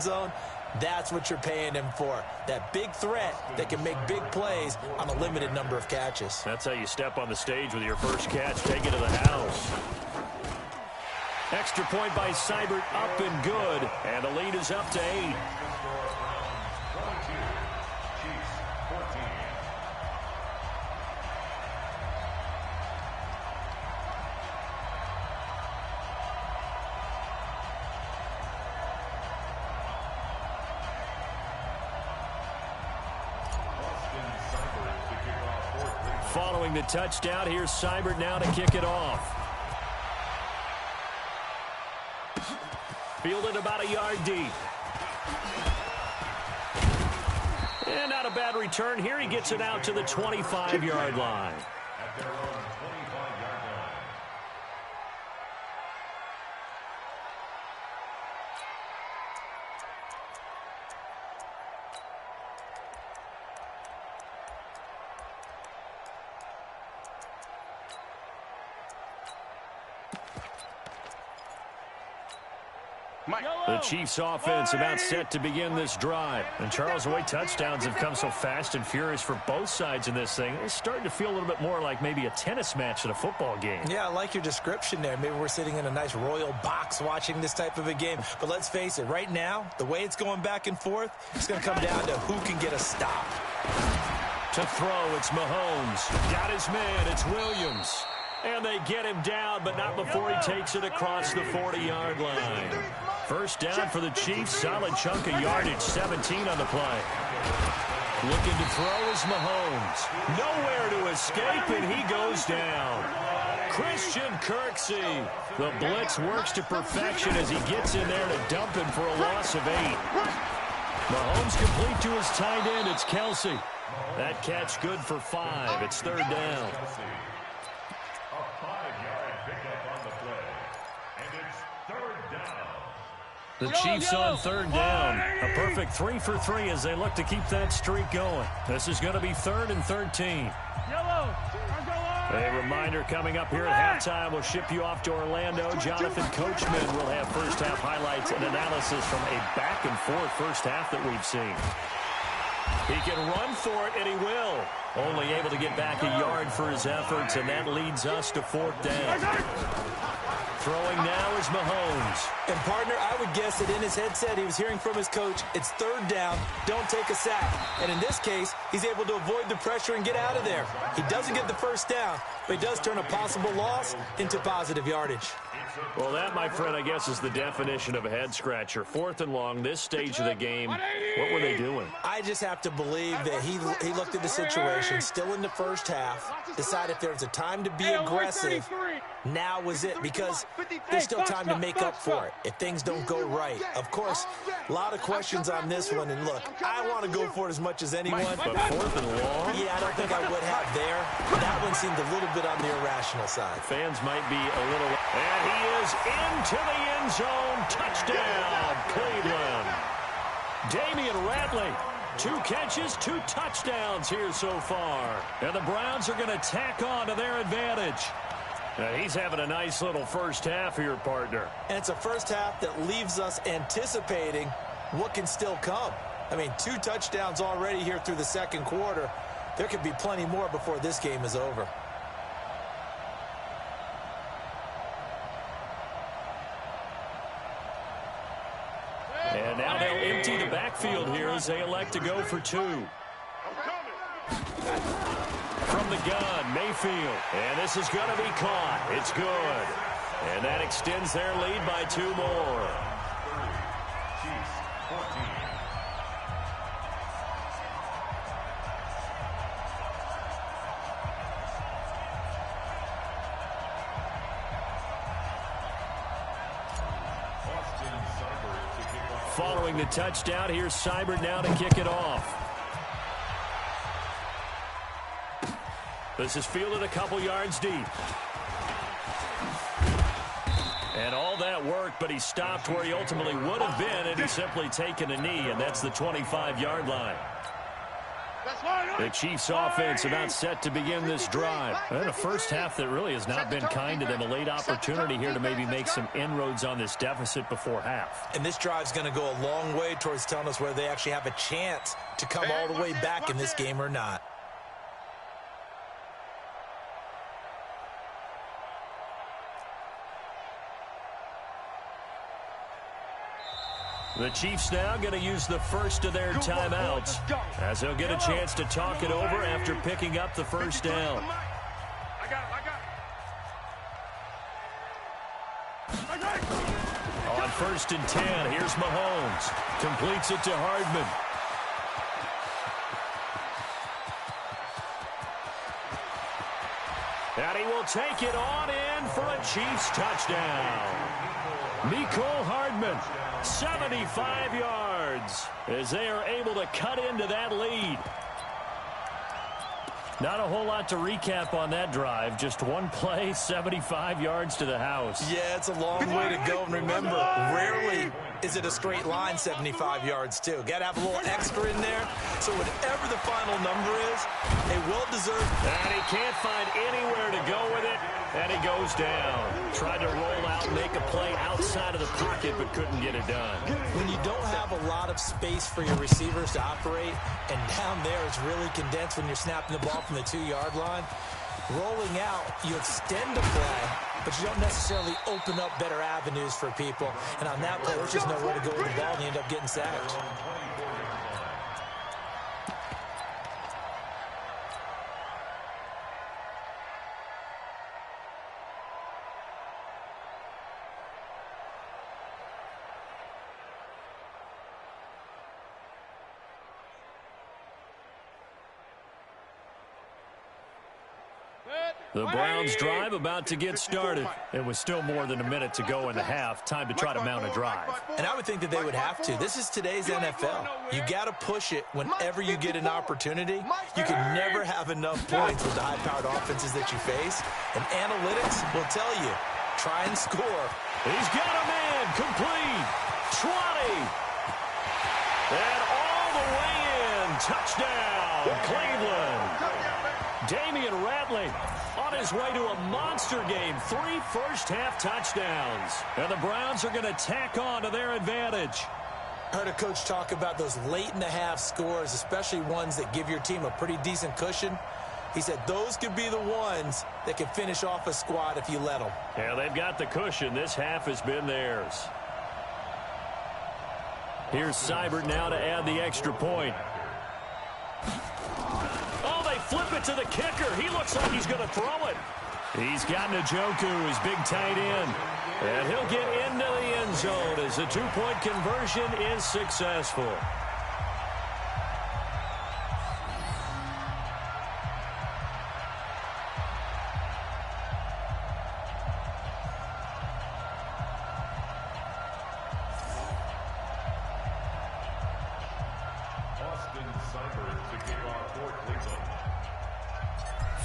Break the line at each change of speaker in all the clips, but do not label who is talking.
zone, that's what you're paying him for. That big threat that can make big plays on a limited number of catches.
That's how you step on the stage with your first catch. Take it to the house. Extra point by Seibert, up and good. And the lead is up to 8. Following the touchdown, here's Seibert now to kick it off. Fielded about a yard deep. And not a bad return here. He gets it out to the 25-yard line. The Chiefs offense about set to begin this drive. And Charles, the way touchdowns have come so fast and furious for both sides in this thing, it's starting to feel a little bit more like maybe a tennis match at a football game.
Yeah, I like your description there. Maybe we're sitting in a nice royal box watching this type of a game. But let's face it, right now, the way it's going back and forth, it's going to come down to who can get a stop.
To throw, it's Mahomes. Got his man, it's Williams. And they get him down, but not before he takes it across the 40-yard line. First down for the Chiefs. Solid chunk of yardage. 17 on the play. Looking to throw is Mahomes. Nowhere to escape, and he goes down. Christian Kirksey. The blitz works to perfection as he gets in there to dump him for a loss of 8. Mahomes complete to his tight end. It's Kelsey. That catch good for 5. It's third down. The Chiefs on third down. A perfect 3 for 3 as they look to keep that streak going. This is going to be 3rd and 13. A reminder coming up here at halftime. We'll ship you off to Orlando. Jonathan Coachman will have first half highlights and analysis from a back and forth first half that we've seen. He can run for it, and he will. Only able to get back a yard for his efforts, and that leads us to 4th down. Throwing now is Mahomes.
And, partner, I would guess that in his headset he was hearing from his coach, it's third down, don't take a sack. And in this case, he's able to avoid the pressure and get out of there. He doesn't get the first down, but he does turn a possible loss into positive yardage.
Well, that, my friend, I guess is the definition of a head-scratcher. 4th and long, this stage of the game. What were they doing? I
just have to believe that he looked at the situation, still in the first half, decided if there was a time to be aggressive, now was it, because there's still time to make up for it if things don't go right. Of course, a lot of questions on this one, and look, I want to go for it as much as anyone.
But 4th and long?
Yeah, I don't think I would have there. That one seemed a little bit on the irrational side.
Fans might be a little... And he is into the end zone. Touchdown, Cleveland. Damian Ratley. 2 catches, 2 touchdowns here so far. And the Browns are going to tack on to their advantage. He's having a nice little first half here, partner.
And it's a first half that leaves us anticipating what can still come. I mean, 2 touchdowns already here through the second quarter. There could be plenty more before this game is over.
And now they'll empty the backfield here as they elect to go for 2. From the gun, Mayfield. And this is going to be caught. It's good. And that extends their lead by 2 more. Following the touchdown, here's Seibert now to kick it off. This is fielded a couple yards deep. And all that work, but he stopped where he ultimately would have been, and he's simply taken a knee, and that's the 25-yard line. The Chiefs offense about set to begin this drive. And a first half that really has not been kind to them. A late opportunity here to maybe make some inroads on this deficit before half.
And this drive's going to go a long way towards telling us whether they actually have a chance to come all the way back in this game or not.
The Chiefs now going to use the first of their timeouts as they'll get a chance to talk it over after picking up the first down. On 1st and 10, here's Mahomes. Completes it to Hardman. And he will take it on in for a Chiefs touchdown. Mecole Hardman, 75 yards, as they are able to cut into that lead. Not a whole lot to recap on that drive. Just one play, 75 yards to the house.
Yeah, it's a long way to go. And remember, rarely is it a straight line 75 yards, too. Got to have a little extra in there. So whatever the final number is, a well-deserved.
And he can't find anywhere to go with it, and he goes down. Tried to roll out and make a play outside of the pocket, but couldn't get it done.
When you don't have a lot of space for your receivers to operate, and down there it's really condensed when you're snapping the ball from the 2-yard line, rolling out, you extend the play, but you don't necessarily open up better avenues for people. And on that play, there's just nowhere to go with the ball, and you end up getting sacked.
The Browns drive about to get started. It was still more than a minute to go in the half. Time to try to mount a drive.
And I would think that they would have to. This is today's NFL. You got to push it whenever you get an opportunity. You can never have enough points with the high-powered offenses that you face. And analytics will tell you, try and score.
He's got a man complete. 20. And all the way in. Touchdown, Cleveland. Damian Ratley on his way to a monster game. 3 first-half touchdowns. And the Browns are going to tack on to their advantage.
I heard a coach talk about those late-in-the-half scores, especially ones that give your team a pretty decent cushion. He said those could be the ones that can finish off a squad if you let them.
Yeah, they've got the cushion. This half has been theirs. Here's Seibert now to add the extra point. Flip it to the kicker. He looks like he's going to throw it. He's got Njoku, his big tight end. And he'll get into the end zone as the 2-point conversion is successful.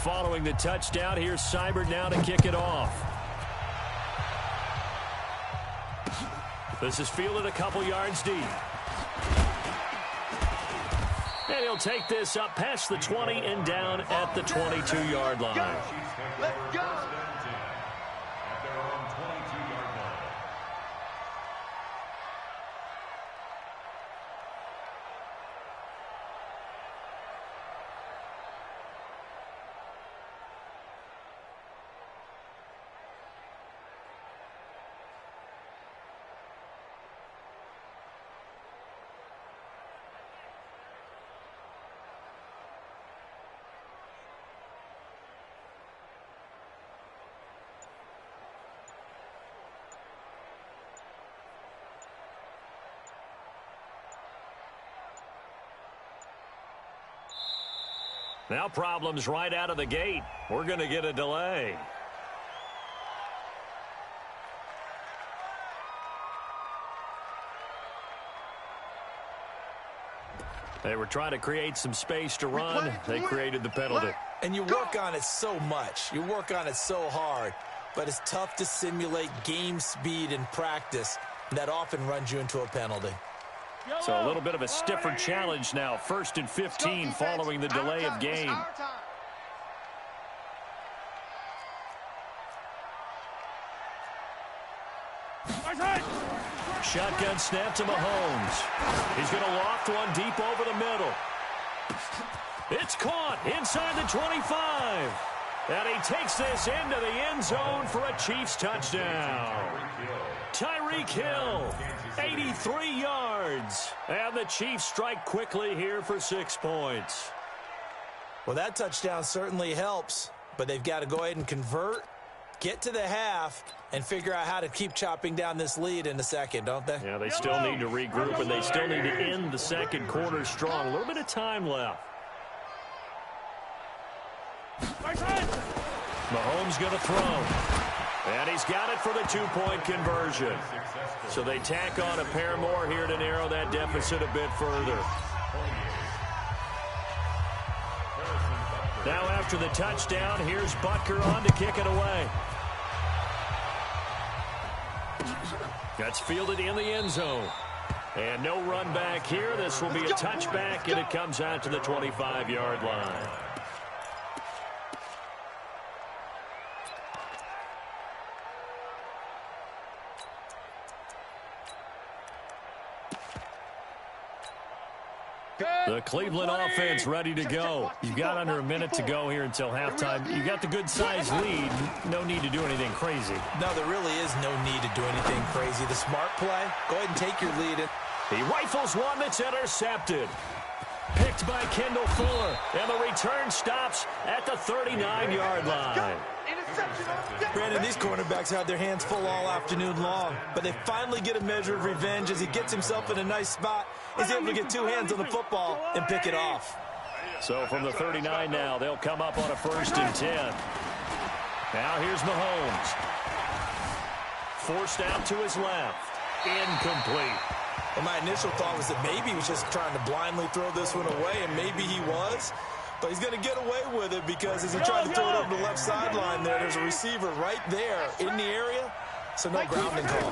Following the touchdown, here's Seibert now to kick it off. This is fielded a couple yards deep. And he'll take this up past the 20 and down at the 22-yard line.
Let's go.
Now problems right out of the gate. We're going to get a delay. They were trying to create some space to run. They created the penalty.
And you work on it so much. You work on it so hard. But it's tough to simulate game speed in practice. And that often runs you into a penalty.
So a little bit of a stiffer challenge now. 1st and 15 following the delay of game. Shotgun snap to Mahomes. He's going to loft one deep over the middle. It's caught inside the 25. And he takes this into the end zone for a Chiefs touchdown. Tyreek Hill, 83 yards. And the Chiefs strike quickly here for 6 points.
Well, that touchdown certainly helps, but they've got to go ahead and convert, get to the half, and figure out how to keep chopping down this lead in the second, don't they?
Yeah, they still need to regroup, and they still need to end the second quarter strong. A little bit of time left. Mahomes going to throw. And he's got it for the 2-point conversion. So they tack on a pair more here to narrow that deficit a bit further. Now after the touchdown, here's Butker on to kick it away. That's fielded in the end zone. And no run back here. This will be a touchback, and it comes out to the 25-yard line. The Cleveland offense ready to go. You've got under a minute to go here until halftime. You got the good-sized lead. No need to do anything crazy.
No, there really is no need to do anything crazy. The smart play, go ahead and take your lead.
He rifles one that's intercepted. Picked by Kendall Fuller. And the return stops at the 39-yard line.
Brandon, these cornerbacks had their hands full all afternoon long, but they finally get a measure of revenge as he gets himself in a nice spot. He's able to get 2 hands on the football and pick it off.
So from the 39 now, they'll come up on a 1st and 10. Now here's Mahomes. Forced out to his left. Incomplete.
Well, my initial thought was that maybe he was just trying to blindly throw this one away, and maybe he was. But he's going to get away with it because as he tried to throw it over the left sideline there's a receiver right there in the area, so no grounding call.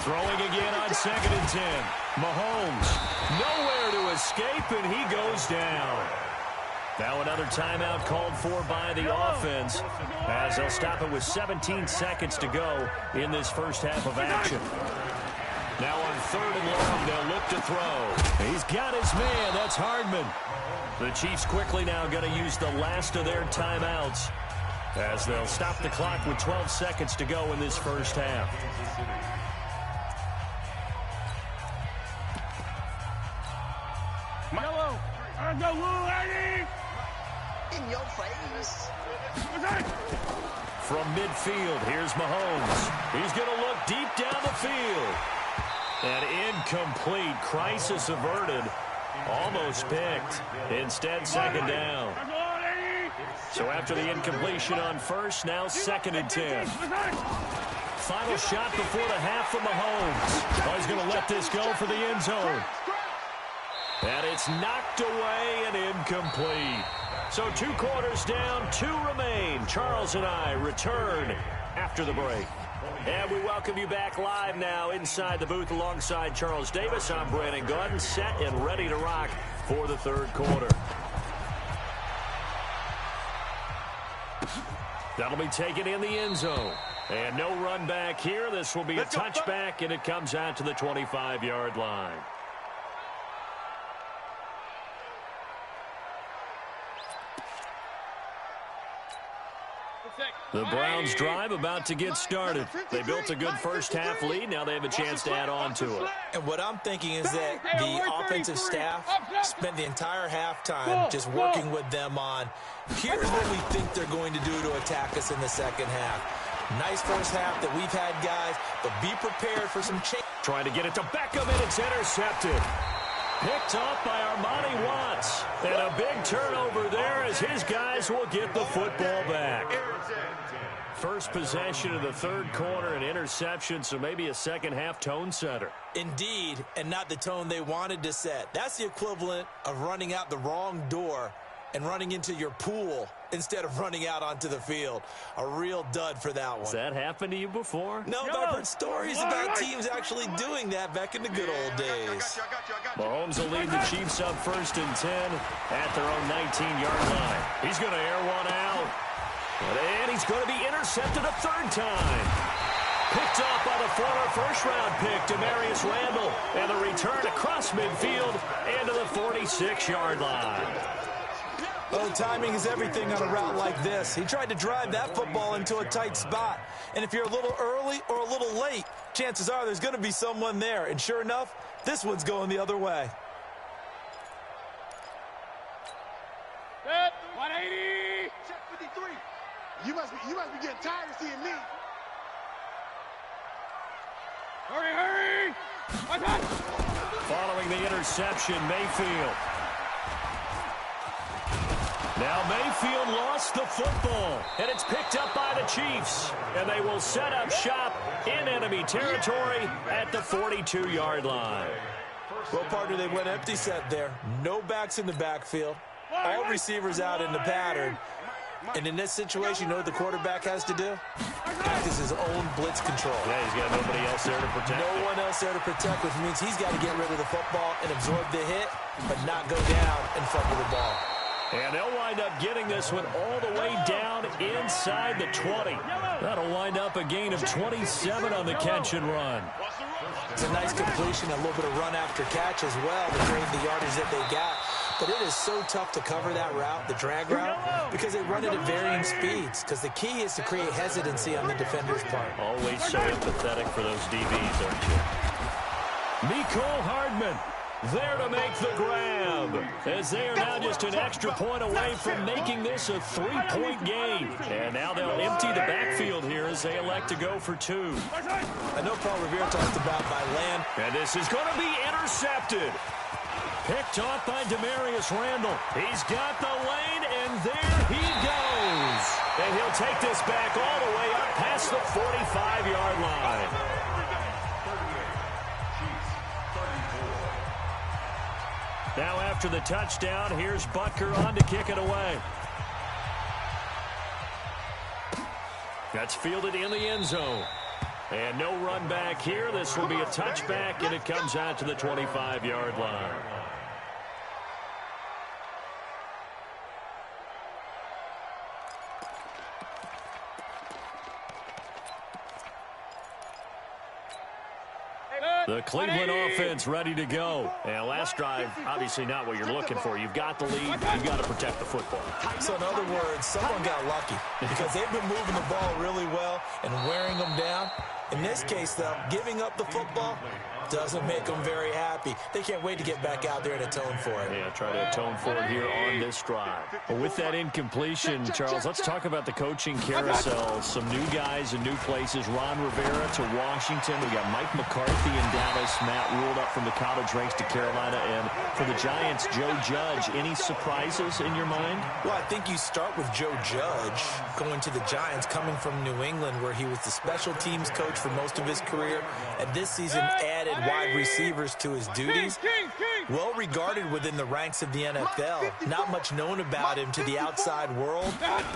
Throwing again on 2nd and 10. Mahomes nowhere to escape, and he goes down. Now another timeout called for by the offense as they'll stop it with 17 seconds to go in this first half of action. Now on 3rd and long, they'll look to throw. He's got his man. That's Hardman. The Chiefs quickly now going to use the last of their timeouts as they'll stop the clock with 12 seconds to go in this first half.
Yellow. I go blue, lady.
In your face.
From midfield, here's Mahomes. He's going to look deep down the field. And incomplete. Crisis averted. Almost picked. Instead, 2nd down. So after the incompletion on 1st, now 2nd and 10. Final shot before the half from Mahomes. Oh, he's going to let this go for the end zone. And it's knocked away and incomplete. So 2 quarters down, 2 remain. Charles and I return after the break. And we welcome you back live now inside the booth alongside Charles Davis. I'm Brandon Gordon, set and ready to rock for the 3rd quarter. That'll be taken in the end zone. And no run back here. This will be a touchback, and it comes out to the 25-yard line. The Browns drive about to get started. They built a good first half lead. Now they have a chance to add on to it.
And what I'm thinking is that the offensive staff spent the entire halftime just working with them on, here's what we think they're going to do to attack us in the second half. Nice first half that we've had, guys, but be prepared for some change.
Trying to get it to Beckham, and it's intercepted. Picked off by Armani Watts. And a big turnover there as his guys will get the football back. First possession of the 3rd quarter, an interception, so maybe a second half tone setter.
Indeed, and not the tone they wanted to set. That's the equivalent of running out the wrong door and running into your pool instead of running out onto the field. A real dud for that one.
Has that happened to you before?
No, but I've heard stories about teams actually doing that back in the good old days.
Mahomes will lead the Chiefs up 1st and 10 at their own 19-yard line. He's going to air one out. And he's going to be intercepted a 3rd time. Picked off by the former first-round pick, Demarius Randall. And the return across midfield into the 46-yard line.
Oh, timing is everything on a route like this. He tried to drive that football into a tight spot. And if you're a little early or a little late, chances are there's going to be someone there. And sure enough, this one's going the other way.
Set, 180.
Check 53. You must be getting tired of seeing me.
Hurry!
Following the interception, Mayfield. Now Mayfield lost the football, and it's picked up by the Chiefs. And they will set up shop in enemy territory at the 42-yard line.
Well, partner, they went empty set there. No backs in the backfield. All receivers out in the pattern. And in this situation, you know what the quarterback has to do? Act as his own blitz control.
Yeah, he's got nobody else there to protect.
No one else there to protect, which means he's got to get rid of the football and absorb the hit, but not go down and fumble the ball.
And they'll wind up getting this one all the way down inside the 20. That'll wind up a gain of 27 on the catch and run.
It's a nice completion, a little bit of run after catch as well to create the yardage that they got. But it is so tough to cover that route, the drag route, because they run it at varying speeds. Because the key is to create hesitancy on the defender's part.
Always so empathetic for those DBs, aren't you? Mecole Hardman there to make the grab, as they are now just an extra point away from making this a 3-point game. And now they'll empty the backfield here as they elect to go for 2.
I know Paul Revere talked about by land.
And this is going to be intercepted. Picked off by Demarius Randall. He's got the lane, and there he goes. And he'll take this back all the way up past the 45-yard line. Now after the touchdown, here's Butker on to kick it away. That's fielded in the end zone. And no run back here. This will be a touchback, and it comes out to the 25-yard line. The Cleveland offense ready to go. And last drive, obviously not what you're looking for. You've got the lead. You've got to protect the football.
So in other words, someone got lucky because they've been moving the ball really well and wearing them down. In this case, though, giving up the football doesn't make them very happy. They can't wait to get back out there and atone for it.
Yeah, try to atone for it here on this drive. Well, with that incompletion, Charles, let's talk about the coaching carousel. Some new guys in new places. Ron Rivera to Washington. We got Mike McCarthy in Dallas. Matt Rule up from the college ranks to Carolina. And for the Giants, Joe Judge. Any surprises in your mind?
Well, I think you start with Joe Judge going to the Giants, coming from New England, where he was the special teams coach for most of his career, and this season added wide receivers to his duties. Well regarded within the ranks of the NFL. Not much known about him to the outside world.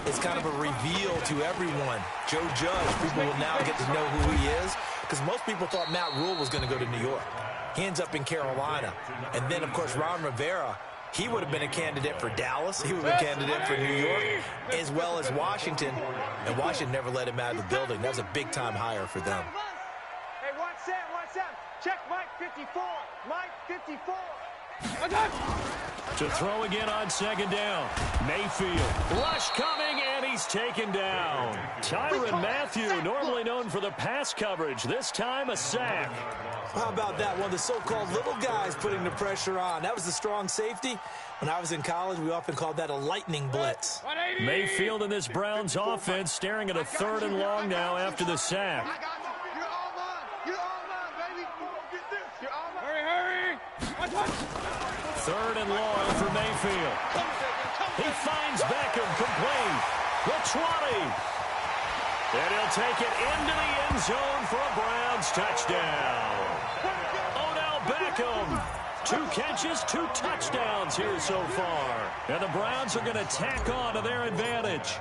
It's kind of a reveal to everyone. Joe Judge, people will now get to know who he is, because most people thought Matt Rule was going to go to New York. He ends up in Carolina. And then, of course, Ron Rivera, he would have been a candidate for Dallas. He would have been a candidate for New York, as well as Washington. And Washington never let him out of the building. That was a big-time hire for them.
Hey, 1-7. Check Mike 54. Mike 54.
To throw again on second down. Mayfield. Rush coming, and he's taken down. Tyrann Mathieu, normally known for the pass coverage. This time a sack.
How about that? One of the so-called little guys putting the pressure on. That was the strong safety. When I was in college, we often called that a lightning blitz.
Mayfield in this Browns offense staring at a 3rd and long now after the sack.
Hurry.
3rd and long for Mayfield. He finds Beckham complete. The 20. And he'll take it into the end zone for a Browns touchdown. Odell Beckham 2 catches, 2 touchdowns here so far. And the Browns are going to tack on to their advantage.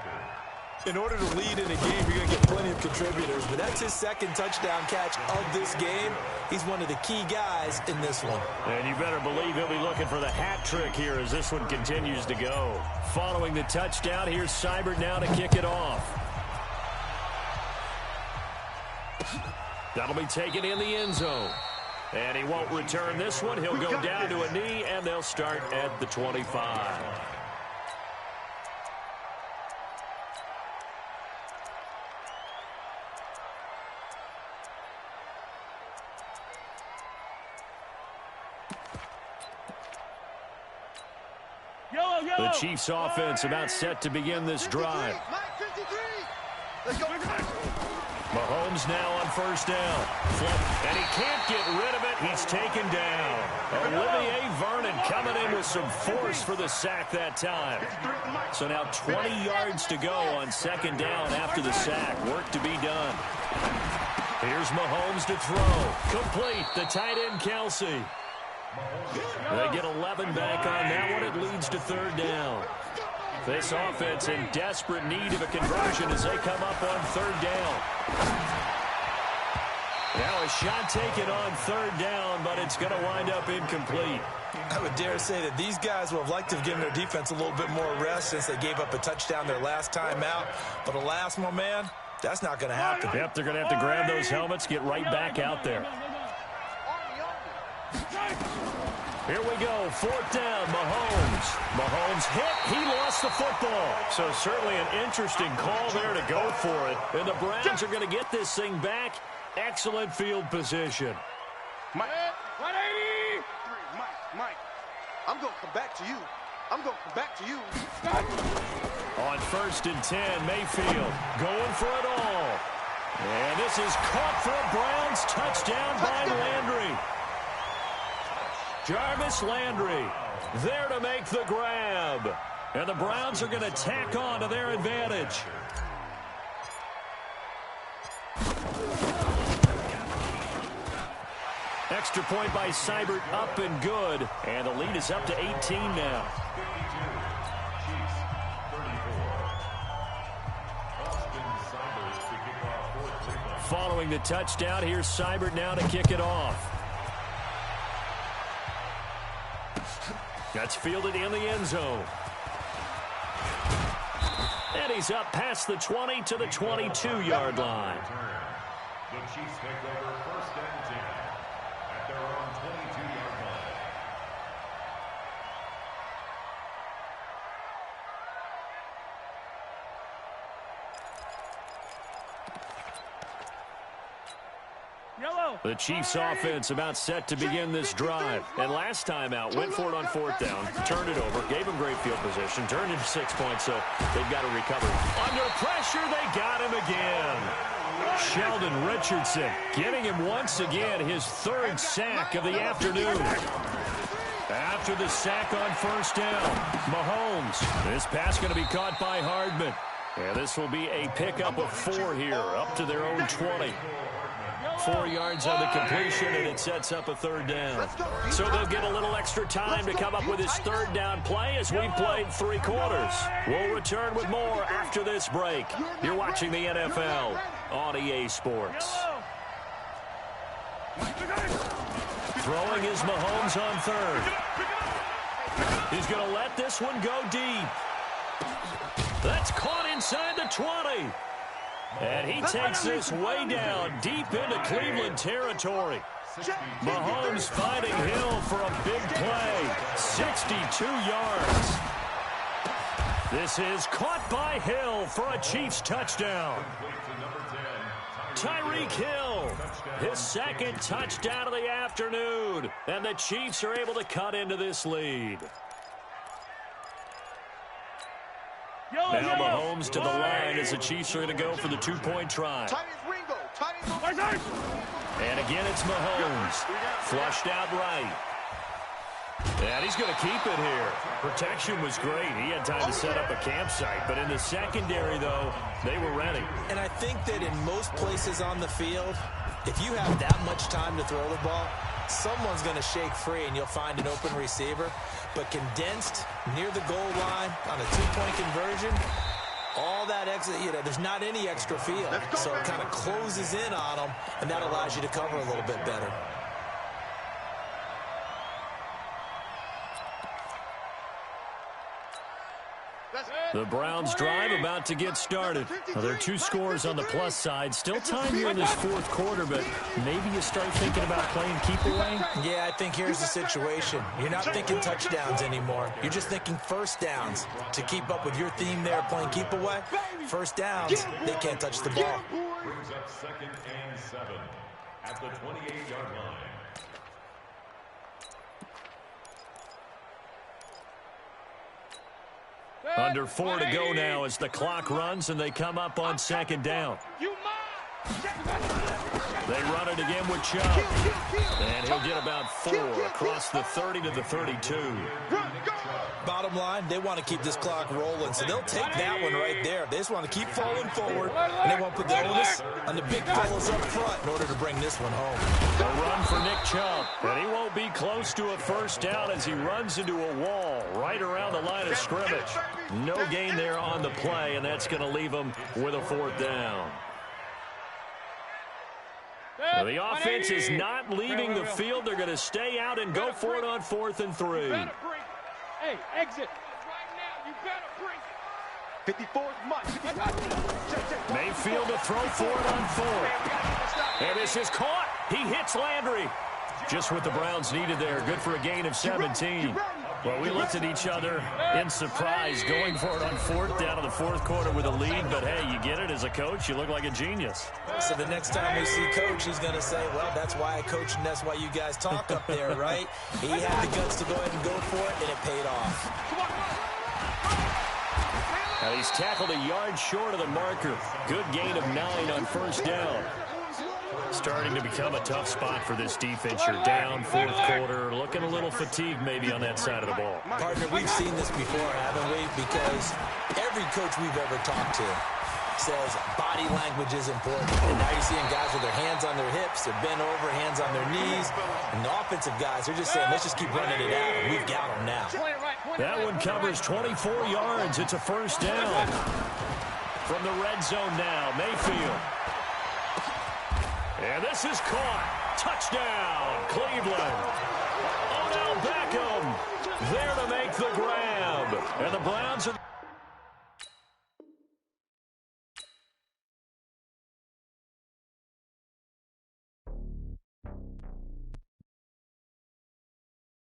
In order to lead in a game, you're going to get plenty of contributors, but that's his second touchdown catch of this game. He's one of the key guys in this one.
And you better believe he'll be looking for the hat trick here as this one continues to go. Following the touchdown, here's Seibert now to kick it off. That'll be taken in the end zone. And he won't return this one. He'll go down to a knee, and they'll start at the 25. The Chiefs offense about set to begin this drive. Mahomes now on first down. And he can't get rid of it. He's taken down. Olivier Vernon coming in with some force for the sack that time. So now 20 yards to go on second down after the sack. Work to be done. Here's Mahomes to throw. Complete. The tight end, Kelsey. They get 11 back on that one. It leads to third down. This offense in desperate need of a conversion as they come up on third down. Now a shot taken on third down, but it's going to wind up incomplete.
I would dare say that these guys would have liked to have given their defense a little bit more rest since they gave up a touchdown their last time out. But alas, my man, that's not going to happen.
Yep, they're going to have to grab those helmets, get right back out there. Here we go, fourth down, Mahomes. Mahomes hit, he lost the football. So certainly an interesting call there to go for it. And the Browns are going to get this thing back. Excellent field position.
Mike. 180.
Mike, I'm going to come back to you. I'm going to come back to you.
On first and 10, Mayfield going for it all. And this is caught for a Browns touchdown by Landry. Jarvis Landry there to make the grab. And the Browns are going to tack on to their advantage. Extra point by Seibert, up and good. And the lead is up to 18 now. Following the touchdown, here's Seibert now to kick it off. That's fielded in the end zone. And he's up past the 20 to the 22-yard line.
The Chiefs take over first and 10 at their own 22-yard line.
The Chiefs offense about set to begin this drive. And last time out, went for it on fourth down, turned it over, gave him great field position, turned into 6 points, so they've got to recover. Under pressure, they got him again. Sheldon Richardson getting him once again, his third sack of the afternoon. After the sack on first down, Mahomes. This pass going to be caught by Hardman. And this will be a pickup of 4 here, up to their own 20. 4 yards on the completion, and it sets up a third down. So they'll get a little extra time to come up with his third down play as we've played 3 quarters. We'll return with more after this break. You're watching the NFL on EA Sports. Throwing is Mahomes on third. He's going to let this one go deep. That's caught inside the 20. And he takes this way down, deep into Cleveland territory. Mahomes finding Hill for a big play. 62 yards. This is caught by Hill for a Chiefs touchdown. Tyreek Hill, his second touchdown of the afternoon. And the Chiefs are able to cut into this lead. Now Mahomes to the line as the Chiefs are going to go for the 2-point try. And again, it's Mahomes. Flushed out right. And he's going to keep it here. Protection was great. He had time to set up a campsite. But in the secondary, though, they were ready.
And I think that in most places on the field, if you have that much time to throw the ball, someone's going to shake free and you'll find an open receiver. But condensed near the goal line on a two-point conversion, all that extra, there's not any extra field. So it kind of closes in on them, and that allows you to cover a little bit better.
The Browns drive about to get started. Well, there are two scores on the plus side. Still time here in this fourth quarter, but maybe you start thinking about playing keep away?
Yeah, I think here's the situation. You're not thinking touchdowns anymore. You're just thinking first downs. To keep up with your theme there, playing keep away, first downs, they can't touch the ball.
Brings up 2nd and 7 at the 28-yard line.
Under 4 to go now as the clock runs and they come up on 2nd down. They run it again with Chubb. And he'll get about 4 across the 30 to the 32.
Bottom line, they want to keep this clock rolling, so they'll take that one right there. They just want to keep falling forward, and they won't put the onus on the big fellas up front in order to bring this one home.
A run for Nick Chubb, and he won't be close to a first down as he runs into a wall right around the line of scrimmage. No gain there on the play, and that's going to leave him with a 4th down. Well, the offense is not leaving the field. They're going to stay out and go for it on 4th and 3.
Hey, exit. Right now, you better bring
54 much.
Mayfield to throw for it on 4th. And this is caught. He hits Landry. Just what the Browns needed there. Good for a gain of 17. Well, we looked at each other in surprise going for it on 4th down in the 4th quarter with a lead. But, hey, you get it as a coach. You look like a genius.
So the next time we see Coach, he's going to say, well, that's why I coach and that's why you guys talk up there, right? He had the guts to go ahead and go for it, and it paid off.
Now he's tackled a yard short of the marker. Good gain of 9 on 1st down. Starting to become a tough spot for this defense. You're down 4th quarter, looking a little fatigued maybe on that side of the ball.
Partner, we've seen this before, haven't we? Because every coach we've ever talked to says body language is important. And now you're seeing guys with their hands on their hips, they're bent over, hands on their knees. And the offensive guys are just saying, let's just keep running it out. And we've got them now.
That one covers 24 yards. It's a 1st down. From the red zone now, Mayfield. And this is caught. Touchdown, Cleveland. Odell Beckham there to make the grab. And the Browns are